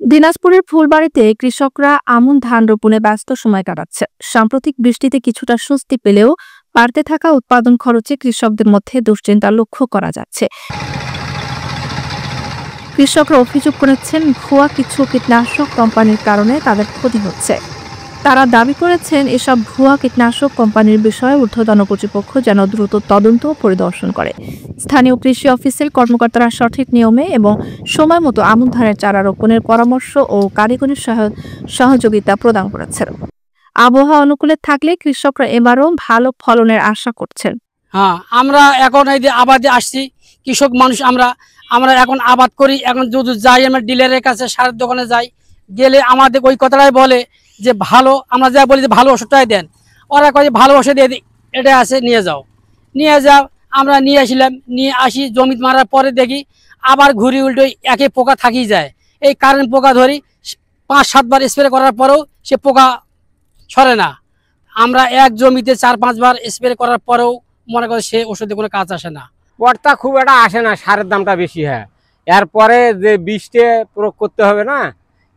দিনাজপুরের ফুলবাড়ীতে কৃষকরা আমন ধান রোপণে ব্যস্ত সময় কাটাচ্ছে। সাম্প্রতিক বৃষ্টিতে কিছুটা স্বস্তি পেলেও বাড়তে থাকা উৎপাদন খরচে কৃষকদের মধ্যে দুশ্চিন্তা লক্ষ্য করা যাচ্ছে। কৃষকরা অভিযোগ করেছেন ভুয়া কিছু কীটনাশক কোম্পানির কারণে তাদের ক্ষতি হচ্ছে। তারা দাবি করেছেন এসব ভুয়া কীটনাশক কোম্পানির বিষয়ে ঊর্ধ্বতন কর্তৃপক্ষ যেন দ্রুত তদন্ত পরিদর্শন করে। স্থানীয় কৃষি অফিসের কর্মকর্তারা সঠিক নিয়মে এবং সময় মতো আমন ধানের চারা রোপণের পরামর্শ ও কারিগরি সহযোগিতা প্রদান করেছেন। আবহাওয়া অনুকূলে থাকলে কৃষকরা এবারও ভালো ফলনের আশা করছেন। হ্যাঁ, আমরা এখন এই যে আবাদে আসছি, কৃষক মানুষ আমরা আমরা এখন আবাদ করি। এখন যদি যাই আমরা ডিলারের কাছে, সারের দোকানে যাই, গেলে আমাদের ওই কথাটাই বলে যে ভালো, আমরা যা বলি যে ভালো ওষুধটাই দেন। ওরা কয় যে ভালো ওষুধ এটা আছে, নিয়ে যাও। আমরা নিয়ে আসলাম, নিয়ে আসি, জমিতে মারার পরে দেখি আবার ঘুরি উল্টো একই পোকা থাকি যায়। এই কারেন্ট পোকা ধরি 5-7 বার স্প্রে করার পরেও সে পোকা সরে না। আমরা এক জমিতে 4-5 বার স্প্রে করার পরেও মনে করে সে ওষুধে কোনো কাজ আসে না। পড়তা খুব একটা আসে না, সারের দামটা বেশি হয়। এরপরে যে বীজটা প্রয়োগ করতে হবে না,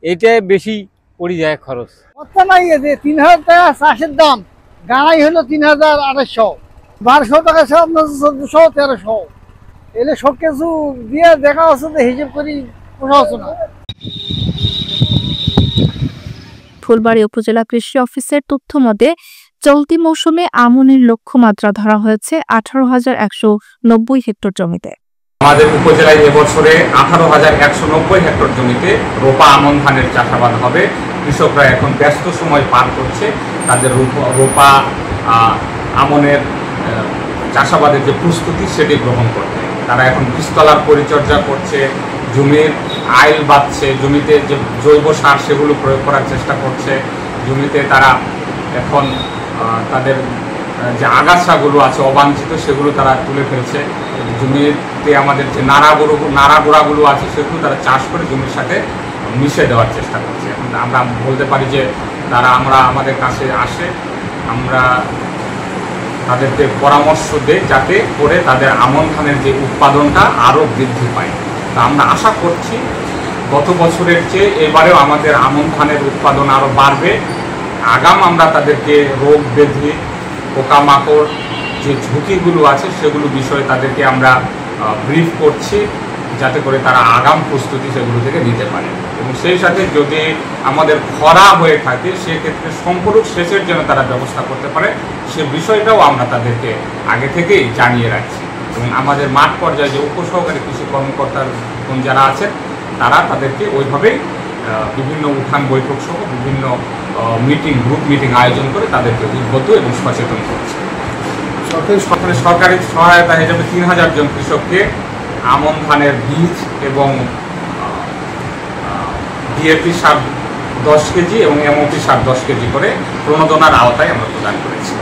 এইটাই বেশি পড়ে যায় খরচ। 3000 টাকা চাষের দাম, গাড়াই হলো 3800, 1200 টাকা সব 1400 1300, এলে সব কিছু দিয়ে দেখা হচ্ছে যে হিসেব করি পোষা না। ফুলবাড়ী উপজেলা কৃষি অফিসের তথ্য মতে চলতি মৌসুমে আমনের লক্ষ্যমাত্রা ধরা হয়েছে 18,190 হেক্টর জমিতে। আমাদের উপজেলায় এবছরে 18,190 হেক্টর জমিতে রোপা আমন ধানের চাষাবাদ হবে। কৃষকরা এখন ব্যস্ত সময় পার করছে তাদের রোপা আমনের চাষাবাদের যে প্রস্তুতি সেটি গ্রহণ করতে। তারা এখন বীজতলার পরিচর্যা করছে, জমির আইল বাঁধছে, জমিতে যে জৈব সার সেগুলো প্রয়োগ করার চেষ্টা করছে। জমিতে তারা এখন তাদের যে আগাছাগুলো আছে অবাঞ্ছিত সেগুলো তারা তুলে ফেলছে। জমিতে আমাদের যে নাড়াগোড়াগুলো আছে সেগুলো তারা চাষ করে জমির সাথে মিশে দেওয়ার চেষ্টা করছে। আমরা বলতে পারি যে তারা আমাদের কাছে আসে, আমরা তাদেরকে পরামর্শ দেই যাতে করে তাদের আমন ধানের যে উৎপাদনটা আরও বৃদ্ধি পায়। তা আমরা আশা করছি গত বছরের চেয়ে এবারেও আমাদের আমন ধানের উৎপাদন আরও বাড়বে। আমরা তাদেরকে রোগ ব্যাধি, পোকামাকড় যে ঝুঁকিগুলো আছে সেগুলো বিষয়ে তাদেরকে আমরা ব্রিফ করছি যাতে করে তারা আগাম প্রস্তুতি সেগুলো থেকে নিতে পারে। এবং সেই সাথে যদি আমাদের খরা হয়ে থাকে সেক্ষেত্রে সম্পূরক সেচের জন্য তারা ব্যবস্থা করতে পারে, সে বিষয়টাও আমরা তাদেরকে আগে থেকেই জানিয়ে রাখছি। এবং আমাদের মাঠ পর্যায়ে যে উপসহকারী কৃষি কর্মকর্তার যারা আছেন তারা তাদেরকে ওইভাবেই বিভিন্ন উঠান বৈঠক সহ বিভিন্ন গ্রুপ মিটিং আয়োজন করে তাদেরকে উদ্বুদ্ধ এবং সচেতন করছে। সরকারি সহায়তা হিসেবে 3000 জন কৃষককে আমন ধানের বীজ এবং ডিএপি সার 10 কেজি এবং এমওপি সার 10 কেজি করে প্রণোদনার আওতায় আমরা প্রদান করেছি।